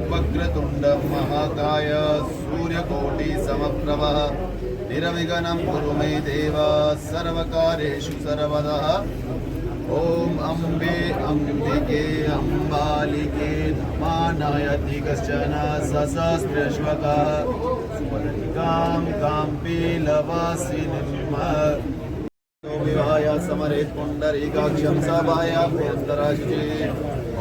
वक्रतुंड महाकाय सूर्यकोटि समप्रभः निर्विघ्नं कुरु मे देव सर्वकार्येषु सर्वदा। ओम अम्बे अम्बिके अम्बालिके नमानयति कश्चन सहस्रश्वकः सुवर्णिकां काम्पीलवासिनीम् विवाय समरेत पुंडरीकाक्षं सभाय भूतराजे।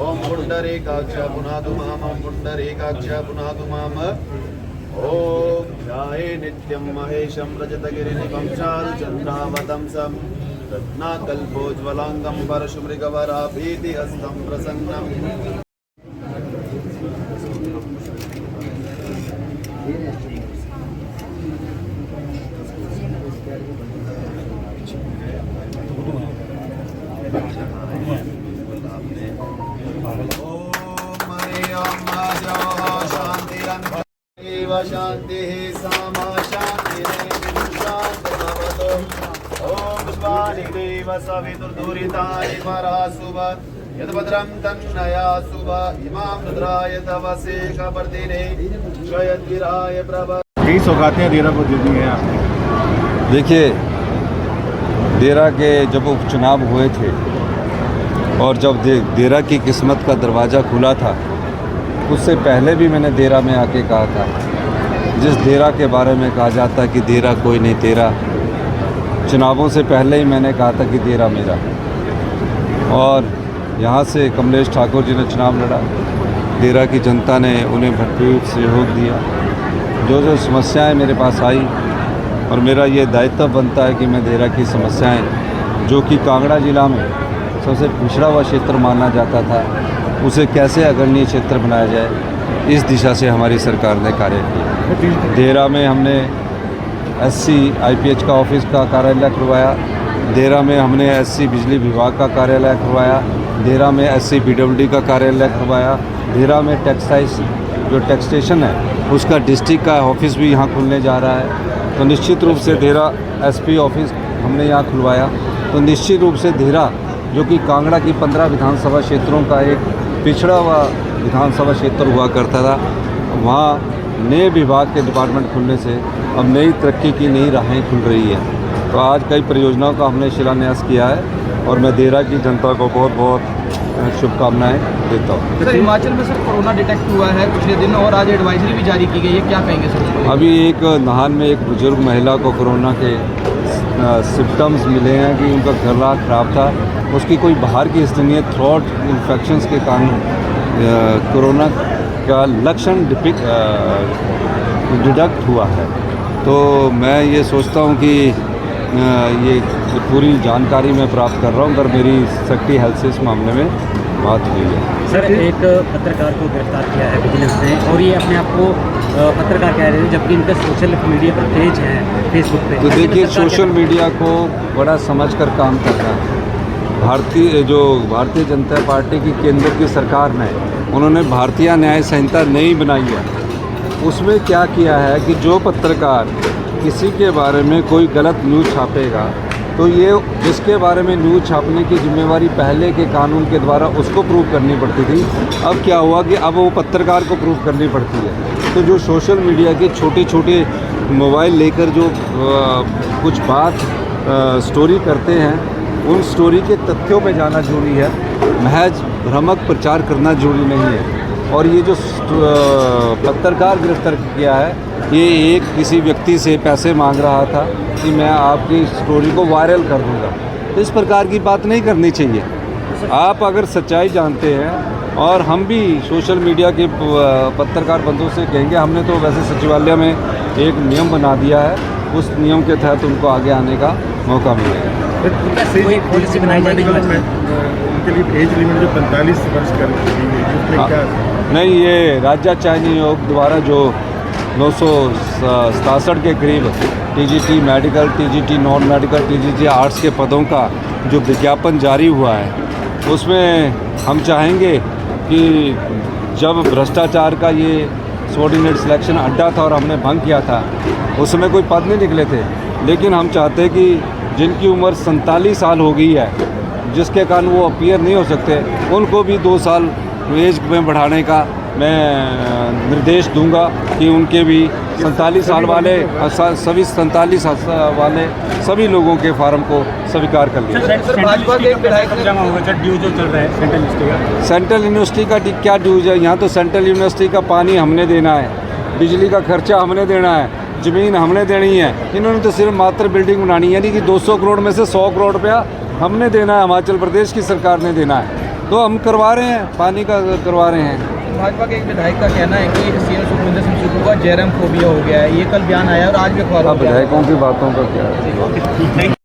ओम पुंडरीकाक्ष पुनातु माम पुंडरीकाक्ष पुनातु माम। ओम ध्याये नित्यं महेशं रजतगिरिनिभं चारुचन्द्रावतंसं रत्नाकल्पोज्ज्वलांगं परशुमृगवराभीतिहस्तं प्रसन्नम्। शांति सामा शांति शांति। ओम स्वानि देव सवितुर्दुरितानि परासुभ यद्भद्रं तन्नया शुभ इमां रुद्राय तवसे कपर्दिने क्षयद्गिराय प्रभ। कई सौगातें देरा को दे दी हैं आपने। देखिए, देरा के जब उपचुनाव हुए थे और जब देरा की किस्मत का दरवाज़ा खुला था, उससे पहले भी मैंने देरा में आके कहा था, जिस देरा के बारे में कहा जाता कि देरा कोई नहीं तेरा, चुनावों से पहले ही मैंने कहा था कि देरा मेरा। और यहाँ से कमलेश ठाकुर जी ने चुनाव लड़ा, देरा की जनता ने उन्हें भरपूर सहयोग दिया। जो जो समस्याएं मेरे पास आई और मेरा ये दायित्व बनता है कि मैं देरा की समस्याएं, जो कि कांगड़ा जिला में सबसे पिछड़ा हुआ क्षेत्र माना जाता था, उसे कैसे अग्रणीय क्षेत्र बनाया जाए, इस दिशा से हमारी सरकार ने कार्य किया। देरा में हमने SC IPH का ऑफिस का कार्यालय खुलवाया, देरा में हमने SC बिजली विभाग का कार्यालय खुलवाया, देरा में SC PWD का कार्यालय खुलवाया, देरा में टेक्सटाइल्स जो टैक्सेशन है उसका डिस्ट्रिक्ट का ऑफिस भी यहाँ खुलने जा रहा है। तो निश्चित रूप से देरा SP ऑफिस हमने यहाँ खुलवाया। तो निश्चित रूप से देरा, जो कि कांगड़ा की 15 विधानसभा क्षेत्रों का एक पिछड़ा हुआ विधानसभा क्षेत्र हुआ करता था, वहाँ नए विभाग के डिपार्टमेंट खुलने से अब नई तरक्की की नई राहें खुल रही है। तो आज कई परियोजनाओं का हमने शिलान्यास किया है और मैं देरा की जनता को बहुत बहुत शुभकामनाएं देता हूँ। सर, हिमाचल में सर कोरोना डिटेक्ट हुआ है पिछले दिन और आज एडवाइजरी भी जारी की गई है, क्या कहेंगे सर? अभी एक नाहन में एक बुजुर्ग महिला को कोरोना के सिम्टम्स मिले हैं कि उनका गला खराब था, उसकी कोई बाहर की हिस्ट्री नहीं है, थ्रोट इन्फेक्शंस के कारण कोरोना का लक्षण डिडक्ट हुआ है। तो मैं ये सोचता हूँ कि ये पूरी जानकारी मैं प्राप्त कर रहा हूँ, पर मेरी सेक्रेटरी हेल्थ से इस मामले में बात हुई है। सर, एक पत्रकार को गिरफ्तार किया है विजिलेंस ने और ये अपने आप को पत्रकार कह रहे हैं, जबकि इनका सोशल मीडिया पर पेज है फेसबुक पे। तो देखिए, सोशल मीडिया को बड़ा समझकर काम करना है। भारतीय जनता पार्टी की केंद्र की सरकार ने, उन्होंने भारतीय न्याय संहिता नई बनाई है। उसमें क्या किया है कि जो पत्रकार किसी के बारे में कोई गलत न्यूज़ छापेगा, तो ये जिसके बारे में न्यूज़ छापने की जिम्मेवारी पहले के कानून के द्वारा उसको प्रूव करनी पड़ती थी। अब क्या हुआ कि अब वो पत्रकार को प्रूव करनी पड़ती है। तो जो सोशल मीडिया के छोटे छोटे मोबाइल लेकर जो कुछ बात स्टोरी करते हैं, उन स्टोरी के तथ्यों में जाना जरूरी है, महज भ्रामक प्रचार करना जरूरी नहीं है। और ये जो पत्रकार गिरफ्तार किया है, ये एक किसी व्यक्ति से पैसे मांग रहा था कि मैं आपकी स्टोरी को वायरल कर दूंगा। तो इस प्रकार की बात नहीं करनी चाहिए। आप अगर सच्चाई जानते हैं, और हम भी सोशल मीडिया के पत्रकार बंधुओं से कहेंगे, हमने तो वैसे सचिवालय में एक नियम बना दिया है, उस नियम के तहत उनको आगे आने का मौका मिलेगा। कोई पॉलिसी बनाई जाएगी उनके लिए एज लिमिट जो 45 वर्ष कर दी गई, नहीं, ये राज्य चयन आयोग द्वारा जो 967 के करीब TGT medical, TGT non medical, TGT arts के पदों का जो विज्ञापन जारी हुआ है, उसमें हम चाहेंगे कि जब भ्रष्टाचार का ये सबऑर्डिनेट सिलेक्शन अड्डा था और हमने भंग किया था, उसमें कोई पद नहीं निकले थे, लेकिन हम चाहते हैं कि जिनकी उम्र 47 साल हो गई है, जिसके कारण वो अपीयर नहीं हो सकते, उनको भी 2 साल एज में बढ़ाने का मैं निर्देश दूंगा कि उनके भी 47 साल वाले सभी 47 वाले सभी लोगों के फार्म को स्वीकार कर लिया। सर, भाजपा के एक विधायक ने जमा होगा सर, ड्यू जो चल रहा है सेंट्रल यूनिवर्सिटी का। सेंट्रल यूनिवर्सिटी का क्या ड्यूज है? यहाँ तो सेंट्रल यूनिवर्सिटी का पानी हमने देना है, बिजली का खर्चा हमने देना है, ज़मीन हमने देनी है। इन्होंने तो सिर्फ मात्र बिल्डिंग बनानी है, यानी कि 200 करोड़ में से 100 करोड़ रुपया हमने देना है, हिमाचल प्रदेश की सरकार ने देना है। तो हम करवा रहे हैं, पानी का करवा रहे हैं। भाजपा के एक विधायक का कहना है कि सीएम सुखविंदर सिंह सुक्खू का जयराम फोबिया हो गया है, ये कल बयान आया और आज भी अखबार विधायकों की बातों का क्या है?